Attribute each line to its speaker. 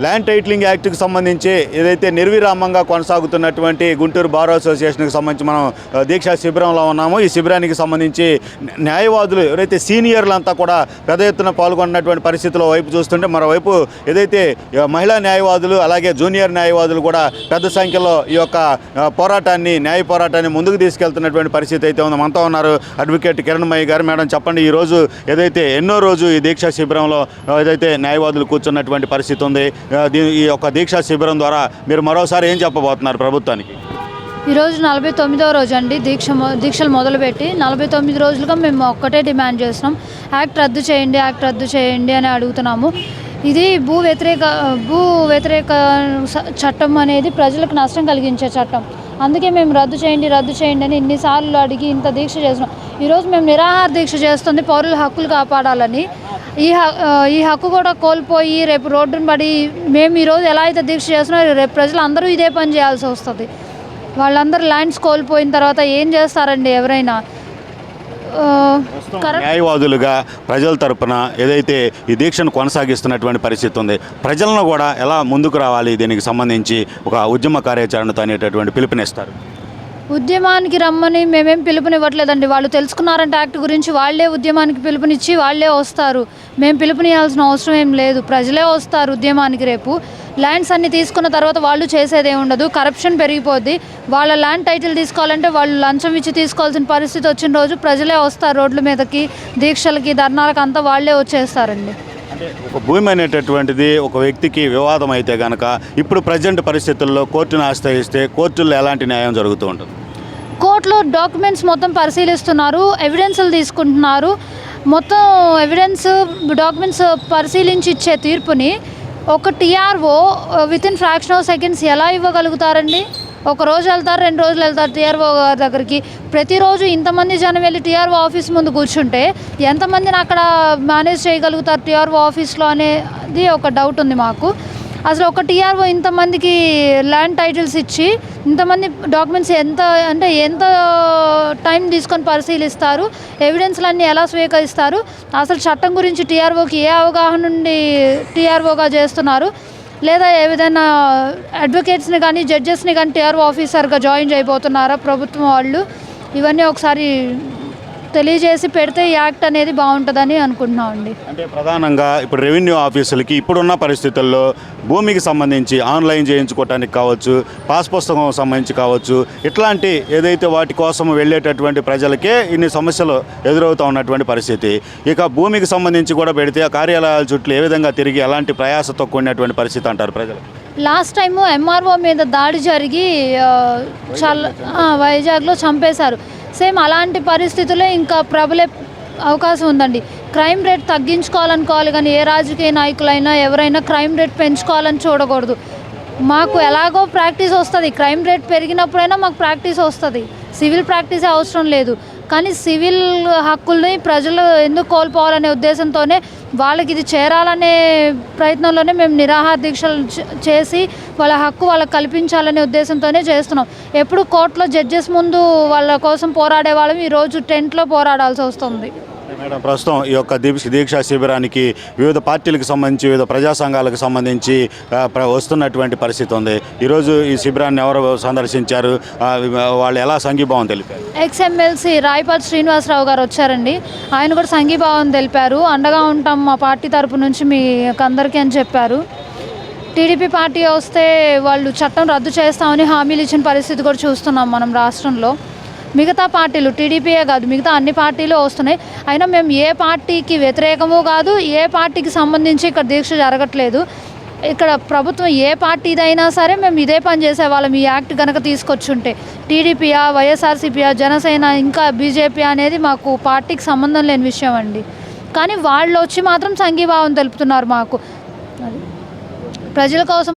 Speaker 1: Land titling యాక్ట్కి సంబంధించి ఏదైతే నిర్విరామంగా కొనసాగుతున్నటువంటి గుంటూరు బార్ అసోసియేషన్కి సంబంధించి మనం దీక్షా శిబిరంలో ఉన్నామో ఈ శిబిరానికి సంబంధించి న్యాయవాదులు ఎవరైతే సీనియర్లంతా కూడా పెద్ద ఎత్తున పాల్గొన్నటువంటి పరిస్థితుల్లో వైపు చూస్తుంటే మరోవైపు ఏదైతే మహిళా న్యాయవాదులు అలాగే జూనియర్ న్యాయవాదులు కూడా పెద్ద సంఖ్యలో ఈ యొక్క న్యాయ పోరాటాన్ని ముందుకు తీసుకెళ్తున్నటువంటి పరిస్థితి అయితే ఉంది. మనతో ఉన్నారు అడ్వకేట్ కిరణ్మయ్య గారు. మేడం చెప్పండి, ఈరోజు ఏదైతే ఎన్నో రోజు ఈ దీక్షా శిబిరంలో ఏదైతే న్యాయవాదులు కూర్చున్నటువంటి పరిస్థితి ఉంది, ఈ యొక్క దీక్షా శిబిరం ద్వారా మీరు మరోసారి ఏం చెప్పబోతున్నారు ప్రభుత్వానికి?
Speaker 2: ఈరోజు 49వ రోజు అండి దీక్షలు మొదలుపెట్టి 49 రోజులుగా మేము ఒక్కటే డిమాండ్ చేస్తున్నాం, యాక్ట్ రద్దు చేయండి అని అడుగుతున్నాము. ఇది భూ వ్యతిరేక చట్టం అనేది ప్రజలకు నష్టం కలిగించే చట్టం. అందుకే మేము రద్దు చేయండి అని ఇన్నిసార్లు అడిగి ఇంత దీక్ష చేస్తున్నాం. ఈరోజు మేము నిరాహార దీక్ష చేస్తుంది పౌరుల హక్కులు కాపాడాలని. ఈ హక్కు కూడా కోల్పోయి రేపు రోడ్డును పడి మేము ఈరోజు ఎలా అయితే దీక్ష చేస్తున్నారో రేపు ప్రజలు అందరూ ఇదే పని చేయాల్సి వస్తుంది. వాళ్ళందరూ ల్యాండ్స్ కోల్పోయిన తర్వాత ఏం చేస్తారండి ఎవరైనా?
Speaker 1: న్యాయవాదులుగా ప్రజల తరపున ఏదైతే ఈ దీక్షను కొనసాగిస్తున్నటువంటి పరిస్థితి ఉంది, ప్రజలను కూడా ఎలా ముందుకు రావాలి, దీనికి సంబంధించి ఒక ఉద్యమ కార్యాచరణతో అనేటటువంటి పిలుపునిస్తారు?
Speaker 2: ఉద్యమానికి రమ్మని మేమేం పిలుపునివ్వట్లేదండి. వాళ్ళు తెలుసుకున్నారంటే యాక్ట్ గురించి వాళ్ళే ఉద్యమానికి పిలుపునిచ్చి వాళ్ళే వస్తారు. మేము పిలుపునియాల్సిన అవసరం ఏం లేదు, ప్రజలే వస్తారు ఉద్యమానికి. రేపు ల్యాండ్స్ అన్ని తీసుకున్న తర్వాత వాళ్ళు చేసేదే ఉండదు, కరప్షన్ పెరిగిపోద్ది. వాళ్ళ ల్యాండ్ టైటిల్ తీసుకోవాలంటే వాళ్ళు లంచం ఇచ్చి తీసుకోవాల్సిన పరిస్థితి వచ్చిన రోజు ప్రజలే వస్తారు రోడ్ల మీదకి, దీక్షలకి, ధర్నాలకు అంతా వాళ్ళే వచ్చేస్తారండి.
Speaker 1: అంటే ఒక భూమి అనేటటువంటిది ఒక వ్యక్తికి వివాదం అయితే కనుక ఇప్పుడు ప్రజెంట్ పరిస్థితుల్లో కోర్టును ఆశ్రయిస్తే కోర్టుల్లో ఎలాంటి న్యాయం జరుగుతూ ఉంటుంది?
Speaker 2: కోర్టులో డాక్యుమెంట్స్ మొత్తం పరిశీలిస్తున్నారు, ఎవిడెన్స్లు తీసుకుంటున్నారు. మొత్తం డాక్యుమెంట్స్ పరిశీలించి ఇచ్చే తీర్పుని ఒక TRO within fraction of seconds ఎలా ఇవ్వగలుగుతారండి? ఒక రోజు వెళ్తారు, 2 రోజులు వెళ్తారు టీఆర్ఓ గారి దగ్గరికి. ప్రతిరోజు ఇంతమంది జనం వెళ్ళి టీఆర్ఓ ఆఫీస్ ముందు కూర్చుంటే ఎంతమందిని అక్కడ మేనేజ్ చేయగలుగుతారు టీఆర్ఓ ఆఫీస్లో అనేది ఒక డౌట్ ఉంది మాకు. అసలు ఒక టీఆర్ఓ ఇంతమందికి ల్యాండ్ టైటిల్స్ ఇచ్చి ఇంతమంది డాక్యుమెంట్స్ ఎంత టైం తీసుకొని పరిశీలిస్తారు, ఎవిడెన్స్లన్నీ ఎలా స్వీకరిస్తారు, అసలు చట్టం గురించి టీఆర్ఓకి ఏ అవగాహన నుండి టీఆర్ఓగా చేస్తున్నారు, లేదా ఏదైనా అడ్వకేట్స్ని కానీ జడ్జెస్ని కానీ టీఆర్ఓ ఆఫీసర్గా జాయిన్ చేయబోతున్నారా ప్రభుత్వం వాళ్ళు? ఇవన్నీ ఒకసారి తెలియజేసి పెడితే ఈ యాక్ట్ అనేది బాగుంటుందని అనుకుంటున్నామండి.
Speaker 1: అంటే ప్రధానంగా ఇప్పుడు రెవెన్యూ ఆఫీసులకి ఇప్పుడున్న పరిస్థితుల్లో భూమికి సంబంధించి ఆన్లైన్ చేయించుకోవటానికి కావచ్చు, పాస్ పుస్తకం సంబంధించి కావచ్చు, ఇట్లాంటి ఏదైతే వాటి కోసం వెళ్ళేటటువంటి ప్రజలకే ఇన్ని సమస్యలు ఎదురవుతూ ఉన్నటువంటి పరిస్థితి. ఇక భూమికి సంబంధించి కూడా పెడితే ఆ కార్యాలయాల చుట్టూ ఏ విధంగా తిరిగి ఎలాంటి ప్రయాసతో కూడినటువంటి పరిస్థితి అంటారు ప్రజలు?
Speaker 2: లాస్ట్ టైము ఎంఆర్ఓ మీద దాడి జరిగి వైజాగ్లో చంపేశారు. సేమ్ అలాంటి పరిస్థితుల్లో ఇంకా ప్రబలే అవకాశం ఉందండి. క్రైమ్ రేట్ తగ్గించుకోవాలనుకోవాలి కానీ ఏ రాజకీయ నాయకులైనా ఎవరైనా క్రైమ్ రేట్ పెంచుకోవాలని చూడకూడదు. మాకు ఎలాగో ప్రాక్టీస్ వస్తుంది, క్రైమ్ రేట్ పెరిగినప్పుడైనా మాకు ప్రాక్టీస్ వస్తుంది, సివిల్ ప్రాక్టీసే అవసరం లేదు. కానీ సివిల్ హక్కుల్ని ప్రజలు ఎందుకు కోల్పోవాలనే ఉద్దేశంతోనే వాళ్ళకి ఇది చేరాలనే ప్రయత్నంలోనే మేము నిరాహార దీక్షలు చేసి వాళ్ళ హక్కు వాళ్ళకి కల్పించాలనే ఉద్దేశంతోనే చేస్తున్నాం. ఎప్పుడు కోర్టులో జడ్జెస్ ముందు వాళ్ళ కోసం పోరాడే వాళ్ళం ఈరోజు టెంట్లో పోరాడాల్సి వస్తుంది.
Speaker 1: మేడం, ప్రస్తుతం ఈ యొక్క దీక్షా శిబిరానికి వివిధ పార్టీలకు సంబంధించి వివిధ ప్రజా సంఘాలకు సంబంధించి వస్తున్నటువంటి పరిస్థితి ఉంది. ఈరోజు ఈ శిబిరాన్ని ఎవరు సందర్శించారు, వాళ్ళు ఎలా సంఘీభావం తెలిపారు?
Speaker 2: ఎక్స్ఎమ్మెల్సీ రాయపాటి శ్రీనివాసరావు గారు వచ్చారండి. ఆయన కూడా సంఘీభావం తెలిపారు. అండగా ఉంటాం మా పార్టీ తరపు నుంచి మీకు అందరికీ అని చెప్పారు. టీడీపీ పార్టీ వస్తే వాళ్ళు చట్టం రద్దు చేస్తామని హామీలు ఇచ్చిన పరిస్థితి కూడా చూస్తున్నాం మనం రాష్ట్రంలో. మిగతా పార్టీలు, టీడీపీయే కాదు మిగతా అన్ని పార్టీలు వస్తున్నాయి. అయినా మేము ఏ పార్టీకి వ్యతిరేకము కాదు, ఏ పార్టీకి సంబంధించి ఇక్కడ దీక్ష జరగట్లేదు. ఇక్కడ ప్రభుత్వం ఏ పార్టీదైనా సరే మేము ఇదే పని చేసేవాళ్ళం. ఈ యాక్ట్ కనుక తీసుకొచ్చుంటే టీడీపీయా, వైఎస్ఆర్సీపీయా, జనసేన, ఇంకా బీజేపీ అనేది మాకు పార్టీకి సంబంధం లేని విషయం అండి. కానీ వాళ్ళు వచ్చి మాత్రం సంఘీభావం తెలుపుతున్నారు మాకు. ప్రజల కోసం